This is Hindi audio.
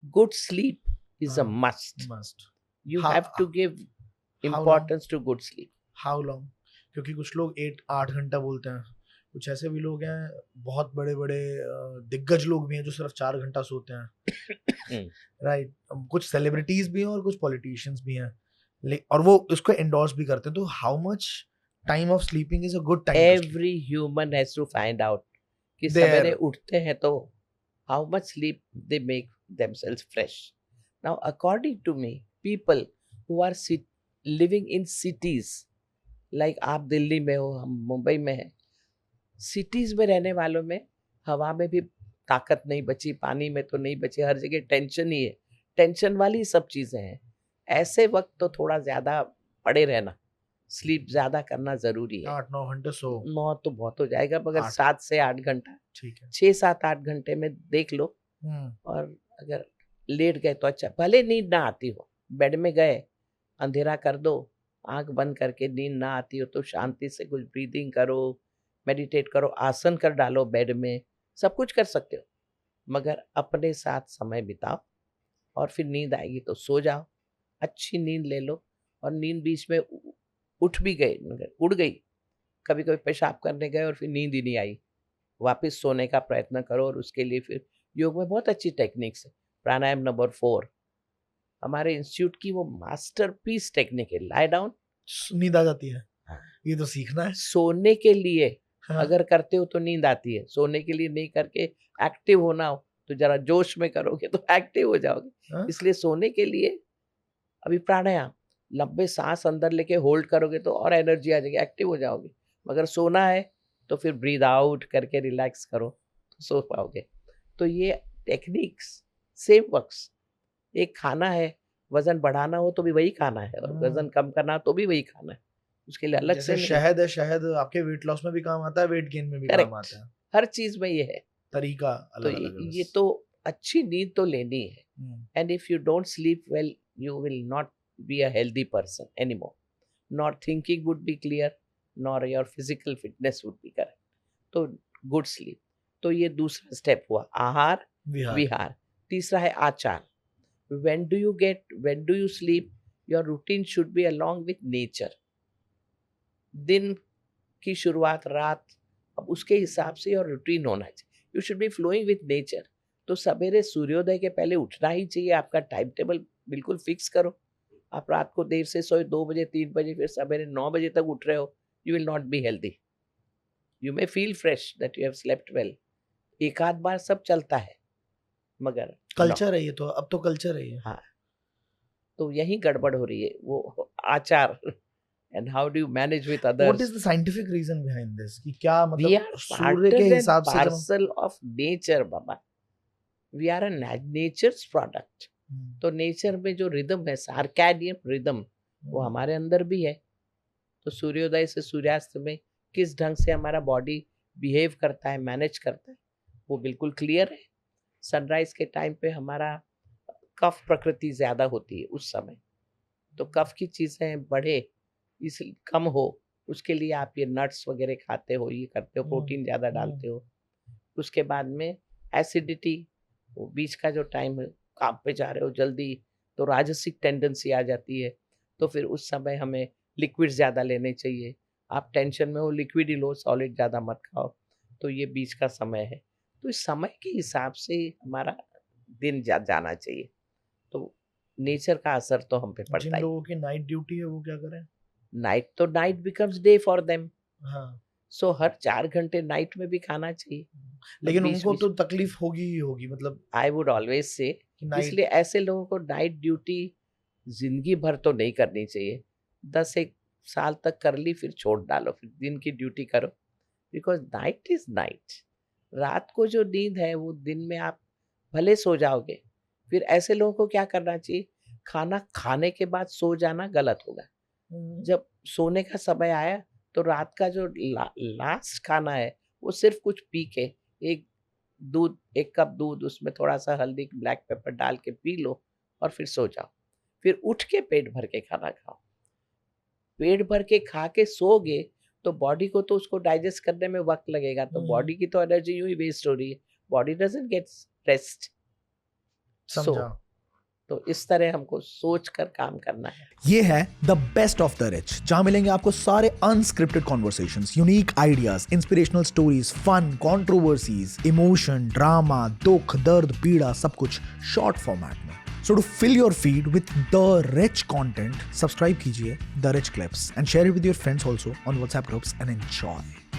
Good sleep is a हाँ, must. Must. You how have to give how long? importance to good sleep. How long? क्योंकि कुछ लोग 8 8 घंटा बोलते हैं, कुछ ऐसे भी लोग हैं, बहुत बड़े बड़े दिग्गज लोग भी हैं जो सिर्फ 4 घंटा सोते हैं। Hmm. राइट, कुछ सेलिब्रिटीज भी हैं और कुछ पॉलिटिशियंस भी हैं, और वो इसको एंडोर्स भी करते हैं। तो how much time of sleeping is a good time to sleep? Every human has to find out कि सवेरे देयर। उठते हैं तो how much sleep they make themselves fresh. Now, according to me, people who are living in cities, like आप दिल्ली में हो, हम मुंबई में हैं, सिटीज में रहने वालों में हवा में भी ताकत नहीं बची, पानी में तो नहीं बची, हर जगह टेंशन ही है, टेंशन वाली सब चीजें हैं। ऐसे वक्त तो थोड़ा ज्यादा पड़े रहना, स्लीप ज्यादा करना जरूरी है। 8 9 घंटे सो। 9 तो बहुत हो जाएगा, मगर 8। 7 से 8 घंटा, ठीक है। 6 7 8 घंटे में देख लो। हम्म। और अगर लेट गए तो अच्छा, भले नींद ना आती हो, बेड में गए, अंधेरा कर दो, आंख बंद करके नींद ना आती हो तो शांति से कुछ ब्रीदिंग करो, मेडिटेट करो, आसन कर डालो बेड में, सब कुछ कर सकते हो। मगर अपने साथ समय बिताओ और फिर नींद आएगी तो सो जाओ, अच्छी नींद ले लो। और नींद बीच में उठ भी गए, मगर उड़ गई, कभी कभी पेशाब करने गए और फिर नींद ही नहीं आई, वापस सोने का प्रयत्न करो। और उसके लिए फिर योग में बहुत अच्छी टेक्निक्स है। प्राणायाम नंबर 4 हमारे इंस्टीट्यूट की वो मास्टरपीस टेक्निक है, लाई डाउन। नींद आ जाती है? हाँ। ये तो सीखना है। सोने के लिए हाँ। अगर करते हो तो नींद आती है, सोने के लिए नहीं करके एक्टिव होना हो तो जरा जोश में करोगे तो एक्टिव हो जाओगे। हाँ? इसलिए सोने के लिए अभी प्राणायाम, लंबे सांस अंदर लेके होल्ड करोगे तो और एनर्जी आ जाएगी, एक्टिव हो जाओगे। मगर सोना है तो फिर ब्रीद आउट करके रिलैक्स करो तो सो पाओगे। तो ये टेक्निक्स सेम वर्क्स। एक खाना है, वजन बढ़ाना हो तो भी वही खाना है, और वजन कम करना हो तो भी वही खाना है, उसके लिए अलग जैसे से नहीं। शहद है, शहद आपके वेट लॉस में भी काम आता है, वेट गेन में भी काम करेक्ट, आता है। हर चीज में ये है। तरीका तो अलग अलग है ये बस। तो अच्छी नींद तो लेनी है। Hmm. And if you don't sleep well, you will not be a healthy person anymore. Nor thinking would be clear, nor your physical fitness would be correct. तो गुड स्लीप, तो ये दूसरा स्टेप हुआ, आहार विहार। विहार। तीसरा है आचार। When do you sleep, your routine should be along with nature. दिन की शुरुआत रात, अब उसके हिसाब से और रूटीन होना चाहिए, you should be flowing with nature. तो सवेरे सूर्योदय के पहले उठना ही चाहिए, आपका टाइम टेबल बिल्कुल फिक्स करो। आप रात को देर से सोए, 2 बजे 3 बजे, फिर सवेरे 9 बजे तक उठ रहे हो, you will not be healthy. You may feel fresh that you have slept well, एक आध बार सब चलता है, मगर नो। कल्चर है ये तो, अब तो कल्चर है ये। हाँ, तो यही गड़बड़ हो रही है, वो आचार। And how do you manage with what is others. The scientific reason behind this, कि क्या वी मतलब आर सूर्य के पार्टल एंड हिसाब से जब हम। पार्सल ऑफ नेचर बाबा, we are a nature's product. Hmm. तो नेचर में जो रिदम है, सार्कैडियन रिदम, वो हमारे अंदर भी है। तो सूर्योदय से सूर्यास्त में किस ढंग से हमारा बॉडी बिहेव करता है, मैनेज करता है, वो बिल्कुल क्लियर है। सनराइज के टाइम पे हमारा कफ प्रकृति ज्यादा होती है उस समय, तो कफ की चीजें बढ़े, इस कम हो, उसके लिए आप ये नट्स वगैरह खाते हो, ये करते हो, प्रोटीन ज्यादा डालते हो। उसके बाद में एसिडिटी, वो बीच का जो टाइम है, काम पे जा रहे हो जल्दी, तो राजसिक टेंडेंसी आ जाती है। तो फिर उस समय हमें लिक्विड ज़्यादा लेने चाहिए। आप टेंशन में हो, लिक्विड ही लो, सॉलिड ज़्यादा मत खाओ। तो ये बीच का समय है। तो इस समय के हिसाब से हमारा दिन जाना चाहिए। तो नेचर का असर तो हम पे जिन पड़ता ही। लोगों की नाइट ड्यूटी है वो क्या करें? नाइट तो night becomes day for them. हाँ। सो हर 4 घंटे नाइट में भी खाना चाहिए। और लेकिन बीच उनको बीच तो तकलीफ होगी ही होगी, मतलब आई वुड ऑलवेज से, कि नाइट। इसलिए ऐसे लोगों को नाइट ड्यूटी जिंदगी भर तो नहीं करनी चाहिए। 10 एक साल तक कर ली, फिर छोड़ डालो, फिर दिन की ड्यूटी करो। Because night is night. रात को जो नींद है वो दिन में आप भले सो जाओगे। फिर ऐसे लोगों को क्या करना चाहिए, खाना खाने के बाद सो जाना गलत होगा। जब सोने का समय आया तो रात का जो लास्ट खाना है, वो सिर्फ कुछ पी के, एक 1 कप दूध, उसमें थोड़ा सा हल्दी, ब्लैक पेपर डाल के पी लो और फिर सो जाओ। फिर उठ के पेट भर के खाना खाओ। पेट भर के खा के सोओगे तो बॉडी को तो उसको डाइजेस्ट करने में वक्त लगेगा, तो बॉडी की तो एनर्जी यूं ही वेस्ट हो रही है। Body doesn't get rest. समझा। तो इस तरह हमको सोच कर काम करना है। ये है the best of the rich, जहां मिलेंगे आपको सारे unscripted conversations, unique ideas, inspirational stories, fun, controversies, emotion, drama, दुख, दर्द, पीड़ा, सब कुछ शॉर्ट फॉर्मेट में। So to fill your feed with the rich content, subscribe कीजिए The Rich Clips and share it with your friends also on WhatsApp groups and enjoy.